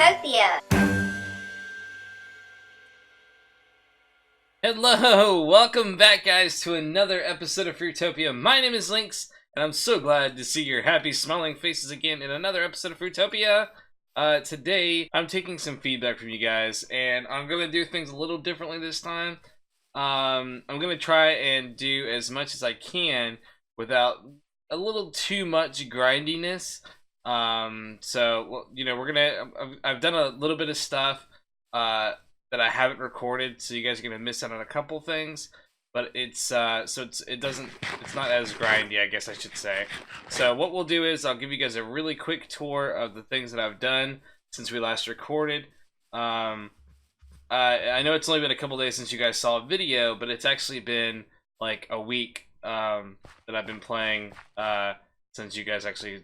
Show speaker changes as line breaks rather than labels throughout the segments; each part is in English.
Fruitopia.
Hello! Welcome back, guys, to another episode of Fruitopia. My name is Lynx, and I'm so glad to see your happy, smiling faces again in another episode of Fruitopia. Today, I'm taking some feedback from you guys, and I'm going to do things a little differently this time. I'm going to try and do as much as I can without a little too much grindiness. I've done a little bit of stuff, that I haven't recorded, so you guys are gonna miss out on a couple things. But it's not as grindy, I guess I should say. So what we'll do is I'll give you guys a really quick tour of the things that I've done since we last recorded. I know it's only been a couple days since you guys saw a video, but it's actually been like a week that I've been playing since you guys actually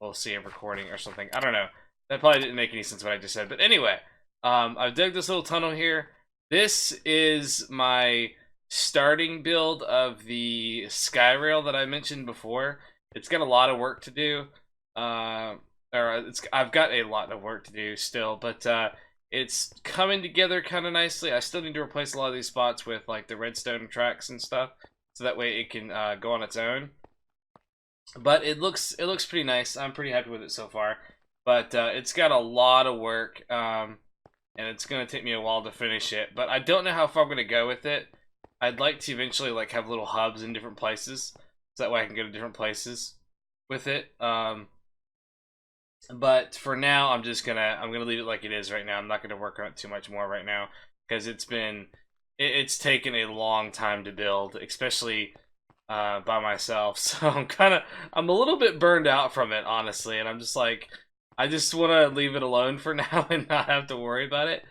will see a recording or something. I don't know. That probably didn't make any sense what I just said, but anyway. I've dug this little tunnel here. This is my starting build of the sky rail that I mentioned before. It's got a lot of work to do. I've got a lot of work to do still, but it's coming together kind of nicely. I still need to replace a lot of these spots with like the redstone tracks and stuff, so that way it can go on its own. But it looks pretty nice. I'm pretty happy with it so far. But it's got a lot of work. And it's gonna take me a while to finish it, but I don't know how far I'm gonna go with it. I'd like to eventually like have little hubs in different places, so that way I can go to different places with it. But for now, I'm gonna leave it like it is right now. I'm not gonna work on it too much more right now because it's taken a long time to build, especially by myself. So I'm a little bit burned out from it, honestly, and I'm just like, I just want to leave it alone for now and not have to worry about it.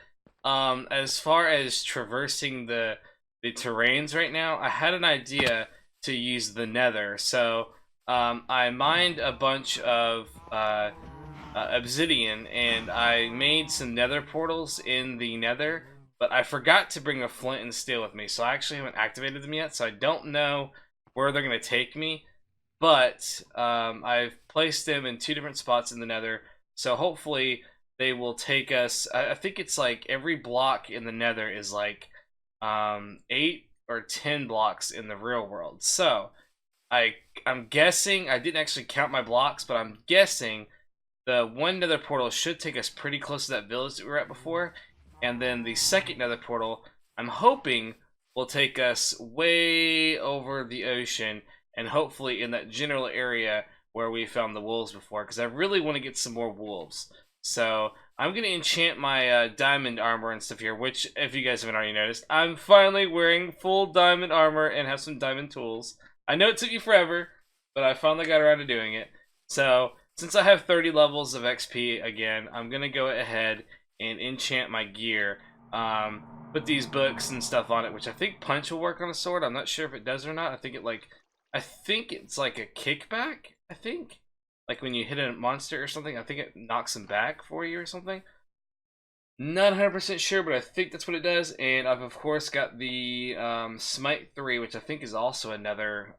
As far as traversing the terrains right now, I had an idea to use the nether. So I mined a bunch of obsidian, and I made some nether portals in the nether, but I forgot to bring a flint and steel with me, so I actually haven't activated them yet, so I don't know where they're going to take me. But I've placed them in 2 different spots in the nether, so hopefully they will take us. I think it's like every block in the nether is like 8 or 10 blocks in the real world. So I'm guessing, I didn't actually count my blocks, but I'm guessing the one nether portal should take us pretty close to that village that we were at before, and then the second nether portal, I'm hoping, will take us way over the ocean, and hopefully in that general area where we found the wolves before, because I really want to get some more wolves. So I'm going to enchant my diamond armor and stuff here, which, if you guys haven't already noticed, I'm finally wearing full diamond armor and have some diamond tools. I know it took you forever, but I finally got around to doing it. So since I have 30 levels of XP again, I'm going to go ahead and enchant my gear. Put these books and stuff on it, which I think punch will work on a sword. I'm not sure if it does or not. I think it's like a kickback, I think. Like when you hit a monster or something, I think it knocks them back for you or something. Not 100% sure, but I think that's what it does. And I've, of course, got the Smite 3, which I think is also another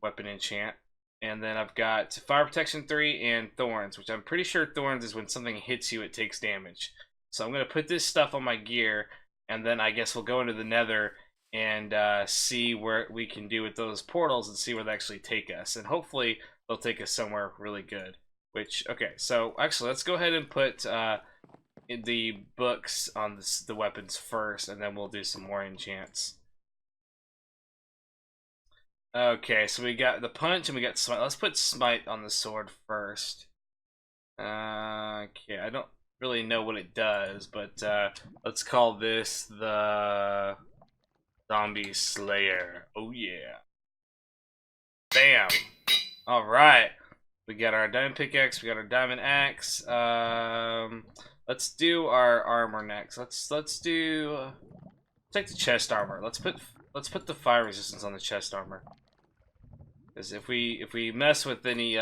weapon enchant. And then I've got Fire Protection 3 and Thorns, which I'm pretty sure Thorns is when something hits you, it takes damage. So I'm going to put this stuff on my gear, and then I guess we'll go into the nether and see what we can do with those portals and see where they actually take us. And hopefully they'll take us somewhere really good. Okay, so actually let's go ahead and put the books on the weapons first, and then we'll do some more enchants. Okay, so we got the punch and we got smite. Let's put smite on the sword first. Okay, I don't really know what it does, but let's call this the Zombie Slayer. Oh yeah. Bam. Alright. We got our diamond pickaxe, we got our diamond axe. Let's do our armor next. Let's take the chest armor. Let's put the fire resistance on the chest armor. Because if we mess with any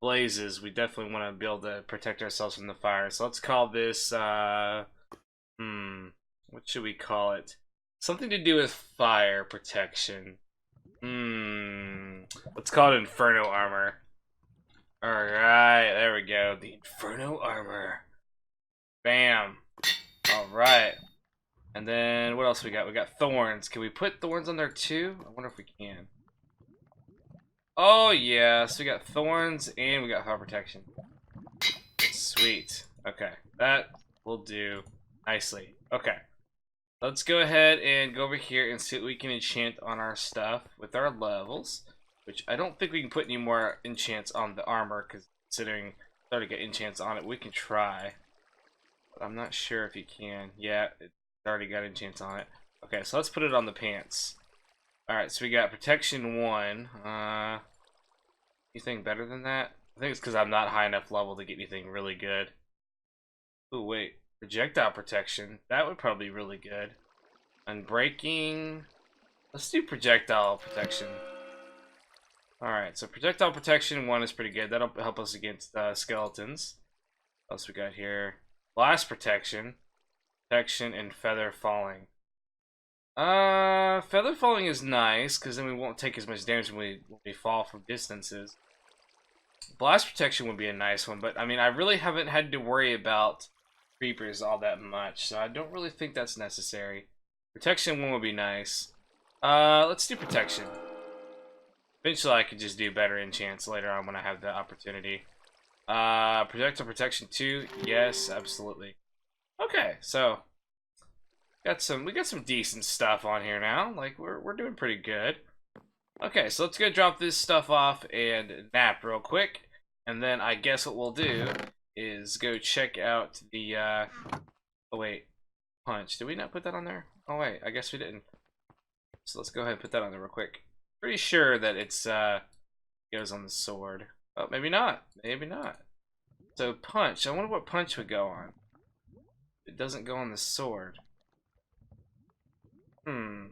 blazes, we definitely want to be able to protect ourselves from the fire. So let's call this what should we call it? Something to do with fire protection. Let's call it Inferno armor. Alright, there we go. The Inferno Armor. Bam. Alright. And then what else we got? We got thorns. Can we put thorns on there too? I wonder if we can. Oh yeah, so we got thorns and we got fire protection. Sweet. Okay, that will do nicely. Okay, let's go ahead and go over here and see what we can enchant on our stuff with our levels. Which I don't think we can put any more enchants on the armor, because considering I already got enchants on it, we can try. But I'm not sure if you can. Yeah, it's already got enchants on it. Okay, so let's put it on the pants. Alright, so we got protection 1. Anything better than that? I think it's because I'm not high enough level to get anything really good. Ooh, wait. Projectile protection. That would probably be really good. Unbreaking. Let's do projectile protection. Alright, so projectile protection 1 is pretty good. That'll help us against skeletons. What else we got here? Blast protection. Protection and feather falling. Feather falling is nice, because then we won't take as much damage when we fall from distances. Blast protection would be a nice one, but I mean, I really haven't had to worry about creepers all that much, so I don't really think that's necessary. Protection 1 would be nice. Let's do protection. Eventually I could just do better enchants later on when I have the opportunity. Projectile protection 2, yes, absolutely. Okay, so we got some decent stuff on here now. Like we're doing pretty good. Okay, so let's go drop this stuff off and nap real quick, and then I guess what we'll do is go check out the oh wait, punch. Did we not put that on there? Oh wait, I guess we didn't. So let's go ahead and put that on there real quick. Pretty sure that it's goes on the sword. Oh, maybe not. Maybe not. So punch. I wonder what punch would go on. It doesn't go on the sword. Not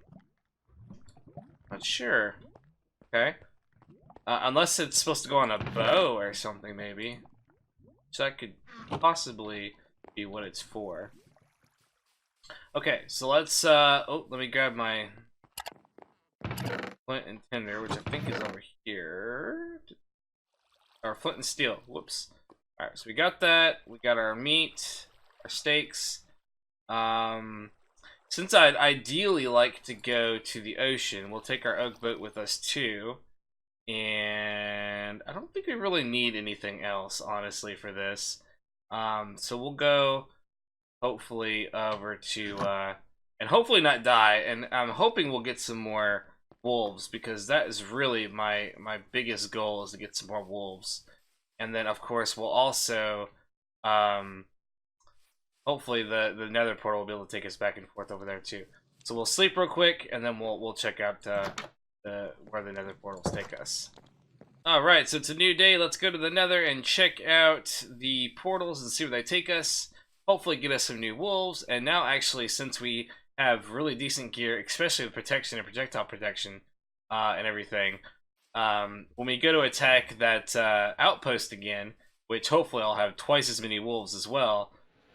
sure. Okay. Unless it's supposed to go on a bow or something, maybe. So that could possibly be what it's for. Okay, so let's, oh, let me grab my flint and tinder, which I think is over here. Or flint and steel, whoops. Alright, so we got that. We got our meat, our steaks. Since I'd ideally like to go to the ocean, we'll take our oak boat with us too. And I don't think we really need anything else, honestly, for this. So we'll go, hopefully, over to, and hopefully not die. And I'm hoping we'll get some more wolves, because that is really my biggest goal, is to get some more wolves. And then, of course, we'll also, hopefully the nether portal will be able to take us back and forth over there too. So we'll sleep real quick, and then we'll check out where the nether portals take us. Alright, so it's a new day. Let's go to the nether and check out the portals and see where they take us. Hopefully get us some new wolves. And now actually, since we have really decent gear, especially with protection and projectile protection and everything, when we go to attack that outpost again, which hopefully I'll have twice as many wolves as well,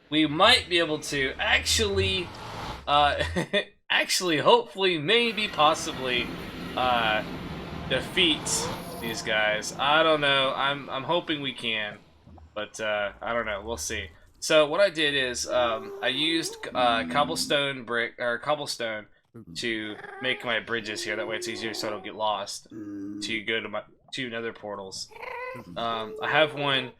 we might be able to actually, hopefully, maybe, possibly, defeat these guys. I don't know. I'm hoping we can, but I don't know. We'll see. So what I did is I used cobblestone to make my bridges here. That way it's easier so I don't get lost to go to my two nether portals. I have one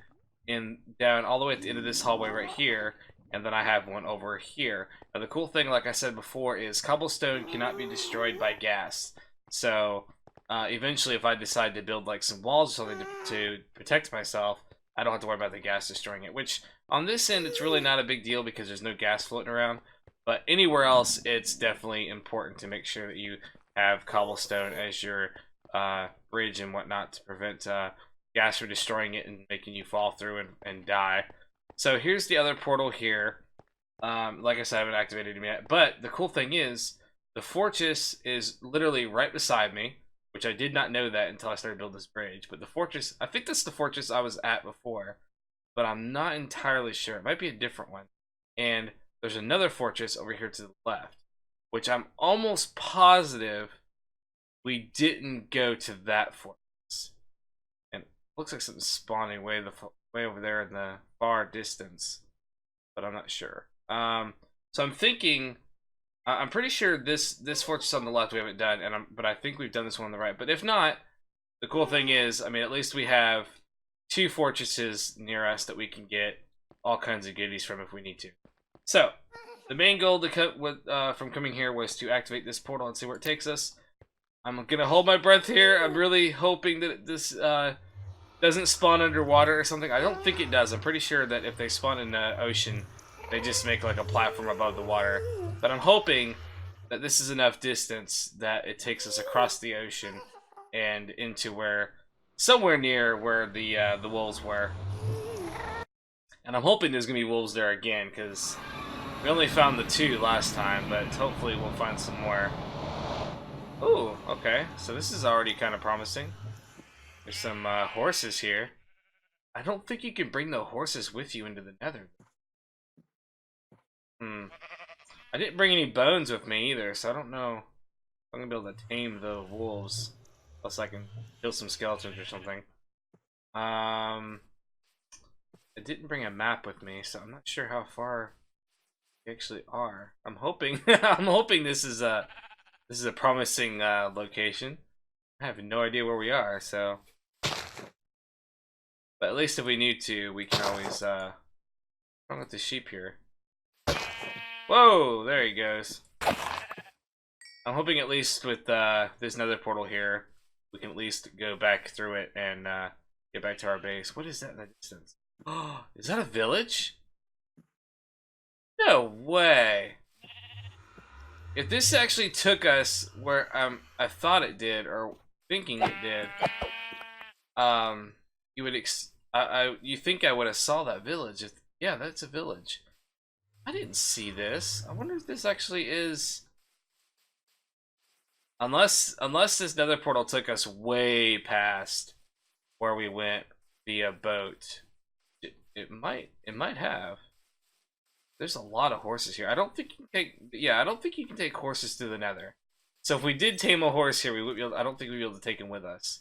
down all the way at the end of this hallway right here, and then I have one over here. Now the cool thing, like I said before, is cobblestone cannot be destroyed by gas. So eventually, if I decide to build like some walls or something to protect myself, I don't have to worry about the gas destroying it. Which on this end, it's really not a big deal because there's no gas floating around. But anywhere else, it's definitely important to make sure that you have cobblestone as your bridge and whatnot to prevent gas from destroying it and making you fall through and die. So here's the other portal here. Like I said, I haven't activated him yet. But the cool thing is, the fortress is literally right beside me, which I did not know that until I started building this bridge. But the fortress, I think this is the fortress I was at before, but I'm not entirely sure. It might be a different one. And there's another fortress over here to the left, which I'm almost positive we didn't go to that fortress. And Looks like something's spawning way over there in the far distance, but I'm not sure. So I'm thinking, I'm pretty sure this fortress on the left we haven't done, but I think we've done this one on the right. But if not, the cool thing is, I mean, at least we have 2 fortresses near us that we can get all kinds of goodies from if we need to. So the main goal from coming here was to activate this portal and see where it takes us. I'm gonna hold my breath here. I'm really hoping that this doesn't spawn underwater or something. I don't think it does. I'm pretty sure that if they spawn in the ocean, they just make like a platform above the water. But I'm hoping that this is enough distance that it takes us across the ocean and into somewhere near where the wolves were. And I'm hoping there's gonna be wolves there again, because we only found the 2 last time, but hopefully we'll find some more. Ooh, okay. So this is already kind of promising. There's some horses here. I don't think you can bring the horses with you into the nether. I didn't bring any bones with me either, so I don't know if I'm gonna be able to tame the wolves. Unless I can kill some skeletons or something. I didn't bring a map with me, so I'm not sure how far we actually are. I'm hoping this is a promising location. I have no idea where we are, so. But at least if we need to, we can always. What's wrong with the sheep here? Whoa! There he goes. I'm hoping at least with this nether portal here, we can at least go back through it and get back to our base. What is that in the distance? Oh, is that a village? No way! If this actually took us where I thought it did, or thinking it did, you would you think I would have saw that village? Yeah, that's a village. I didn't see this. I wonder if this actually is. Unless this nether portal took us way past where we went via boat, it might have. There's a lot of horses here. I don't think you can take. Yeah, I don't think you can take horses through the nether. So if we did tame a horse here, we would be able, I don't think we'd be able to take him with us.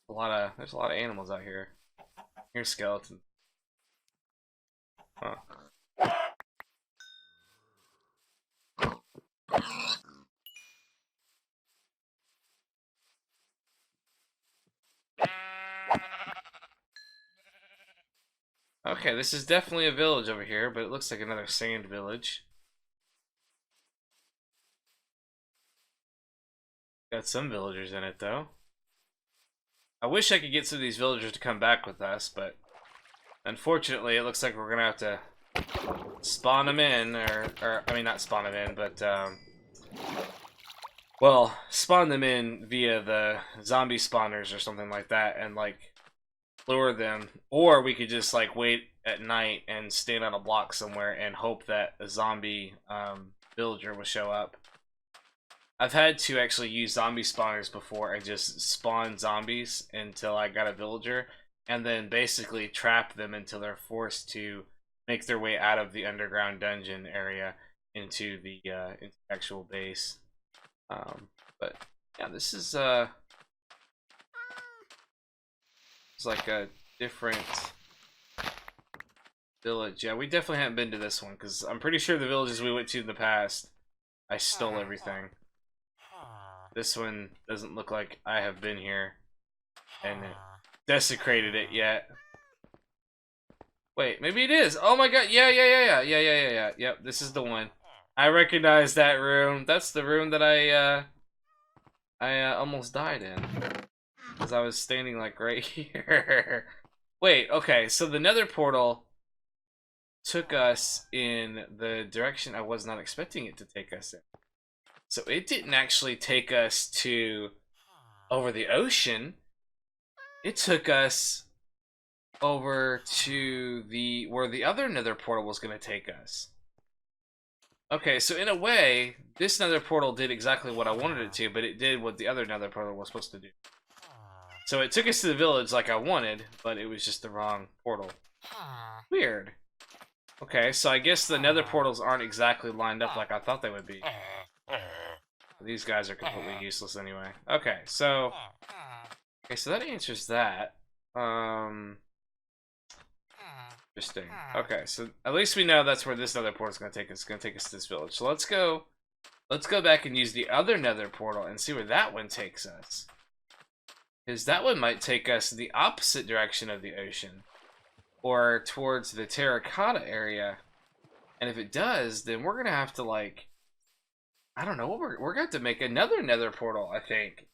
There's a lot of animals out here. Here's skeleton. Huh. Okay, this is definitely a village over here, but it looks like another sand village. Got some villagers in it, though. I wish I could get some of these villagers to come back with us, but unfortunately, it looks like we're gonna have to spawn them in, or I mean, not spawn them in, but well, spawn them in via the zombie spawners or something like that, and like lure them, or we could just like wait at night and stand on a block somewhere and hope that a zombie villager will show up. I've had to actually use zombie spawners before and just spawn zombies until I got a villager, and then basically trap them until they're forced to make their way out of the underground dungeon area into the actual base. But yeah, this is it's like a different village. Yeah, we definitely haven't been to this one, because I'm pretty sure the villages we went to in the past, I stole everything. This one doesn't look like I have been here and desecrated it yet. Wait, maybe it is. Oh my god, yeah. Yep, this is the one. I recognize that room. That's the room that I almost died in. Because I was standing like right here. Wait, okay, so the nether portal took us in the direction I was not expecting it to take us in. So it didn't actually take us to over the ocean. It took us over to where the other nether portal was going to take us. Okay, so in a way, this nether portal did exactly what I wanted it to, but it did what the other nether portal was supposed to do. So it took us to the village like I wanted, but it was just the wrong portal. Weird. Okay, so I guess the nether portals aren't exactly lined up like I thought they would be. These guys are completely useless anyway. Okay, so Okay, so that answers that. Interesting. Okay, so at least we know that's where this nether portal is going to take us. It's going to take us to this village. So let's go. Let's go back and use the other nether portal and see where that one takes us. Because that one might take us the opposite direction of the ocean, or towards the terracotta area. And if it does, then we're gonna have to, like, I don't know, we're gonna have to make another nether portal, I think,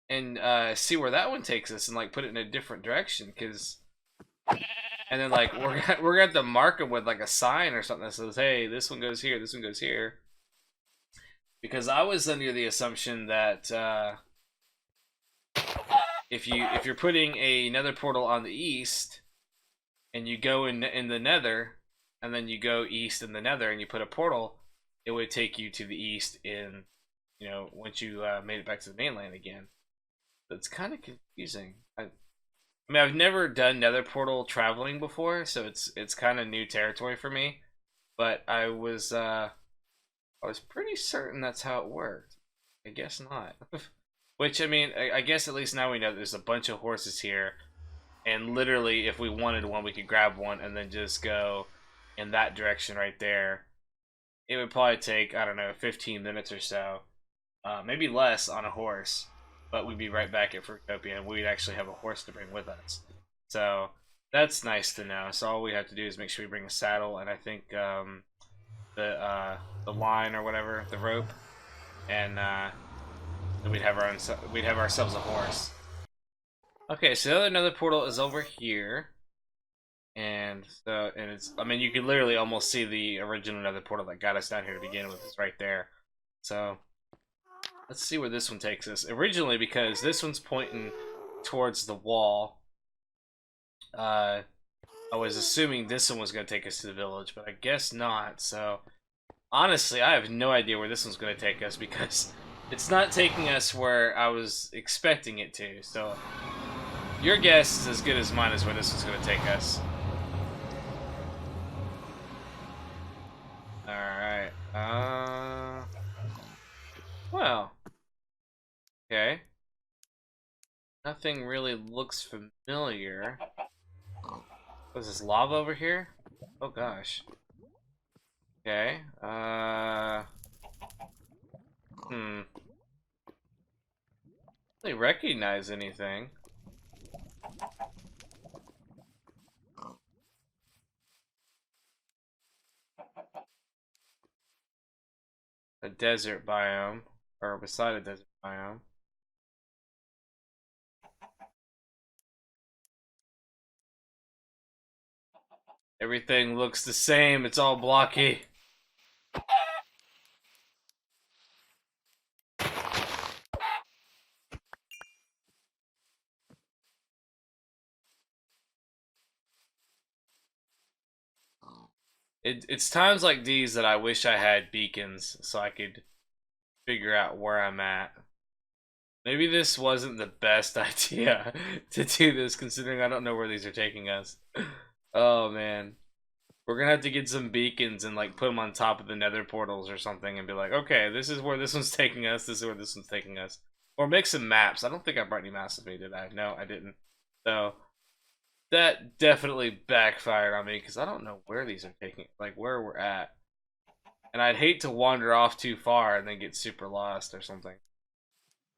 and see where that one takes us, and like put it in a different direction. Because and then like we're gonna have to mark them with like a sign or something that says, hey, this one goes here, this one goes here. Because I was under the assumption that if you're putting a nether portal on the east, and you go in the nether, and then you go east in the nether, and you put a portal, it would take you to the east in, you know, once you made it back to the mainland again. That's kind of confusing. I mean, I've never done nether portal traveling before, so it's kind of new territory for me. But I was pretty certain that's how it worked. I guess not. Which, I mean, I guess at least now we know there's a bunch of horses here, and literally, if we wanted one, we could grab one and then just go in that direction right there. It would probably take, I don't know, 15 minutes or so, maybe less on a horse, but we'd be right back at Fruitopia, and we'd actually have a horse to bring with us. So that's nice to know. So all we have to do is make sure we bring a saddle, and I think the line or whatever, the rope, and then we'd have ourselves a horse. Okay, so another portal is over here. And it's, I mean, you can literally almost see the original nether portal that got us down here to begin with. It's right there. So let's see where this one takes us. Originally, because this one's pointing towards the wall, I was assuming this one was going to take us to the village, but I guess not. So honestly, I have no idea where this one's going to take us, because it's not taking us where I was expecting it to. So your guess is as good as mine as where this one's going to take us. Alright, well, okay. Nothing really looks familiar. Was this lava over here? Oh gosh. Okay, don't really recognize anything. A desert biome, or beside a desert biome. Everything looks the same, it's all blocky. It's times like these that I wish I had beacons so I could figure out where I'm at. Maybe this wasn't the best idea to do this, considering I don't know where these are taking us. Oh man. We're gonna have to get some beacons and like put them on top of the nether portals or something and be like, okay, this is where this one's taking us, this is where this one's taking us. Or make some maps. I don't think I brought any maps with me, did I? No, I didn't. So that definitely backfired on me, because I don't know where these are taking, like where we're at. And I'd hate to wander off too far and then get super lost or something.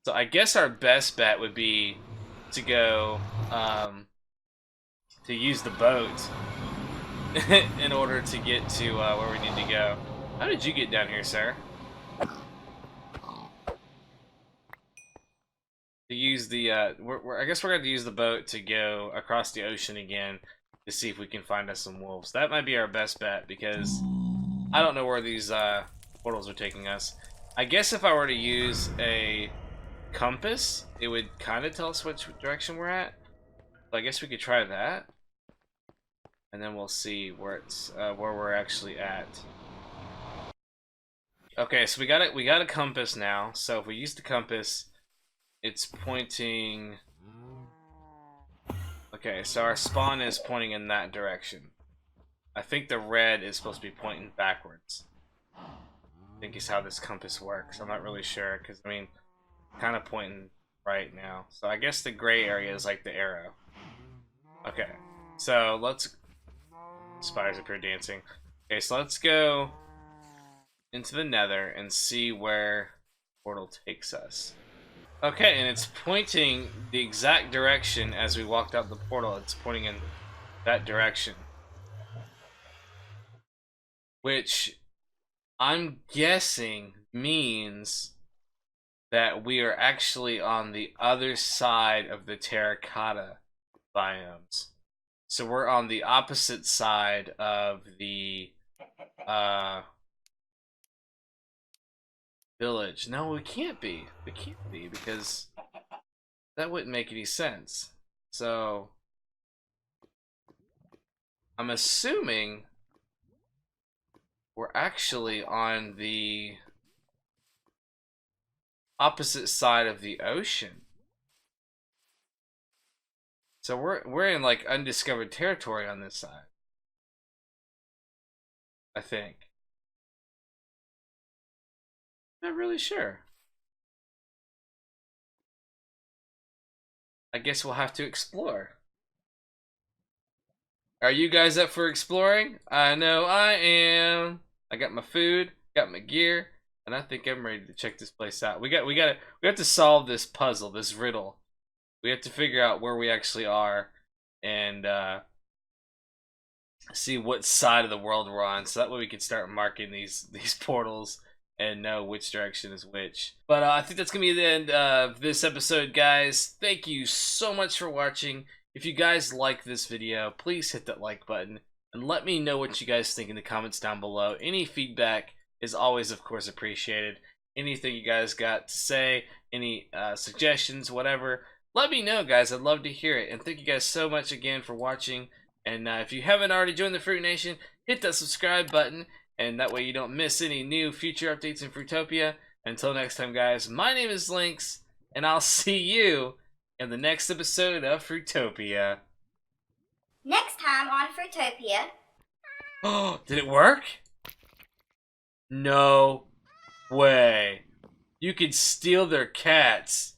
So I guess our best bet would be to go, to use the boat in order to get to where we need to go. How did you get down here, sir? To use the, I guess we're going to use the boat to go across the ocean again to see if we can find us some wolves. That might be our best bet, because I don't know where these portals are taking us. I guess if I were to use a compass, it would kind of tell us which direction we're at. So I guess we could try that, and then we'll see where it's where we're actually at. Okay, so we got a compass now. So if we use the compass, it's pointing. Okay, so our spawn is pointing in that direction. I think the red is supposed to be pointing backwards. I think is how this compass works. I'm not really sure, because I mean, kind of pointing right now. So I guess the gray area is like the arrow. Okay, so let's... Spiders up here dancing. Okay, so let's go into the nether and see where the portal takes us. Okay, and it's pointing the exact direction as we walked out the portal. It's pointing in that direction. Which I'm guessing means that we are actually on the other side of the terracotta biomes. So we're on the opposite side of the village. No, we can't be. We can't be because that wouldn't make any sense. So I'm assuming we're actually on the opposite side of the ocean. So we're in like undiscovered territory on this side. I think. Not really sure. I guess we'll have to explore. Are you guys up for exploring? I know I am. I got my food, got my gear, and I think I'm ready to check this place out. We have to solve this puzzle, this riddle. We have to figure out where we actually are and see what side of the world we're on, so that way we can start marking these portals and know which direction is which. But I think that's gonna be the end of this episode, guys. Thank you so much for watching. If you guys like this video, please hit that like button and let me know what you guys think in the comments down below. Any feedback is always, of course, appreciated. Anything you guys got to say, any suggestions, whatever, let me know, guys. I'd love to hear it. And thank you guys so much again for watching. And if you haven't already joined the Fruit Nation, hit that subscribe button, and that way you don't miss any new future updates in Fruitopia. Until next time, guys, my name is Lynx, and I'll see you in the next episode of Fruitopia.
Next time on Fruitopia.
Oh, did it work? No way. You could steal their cats.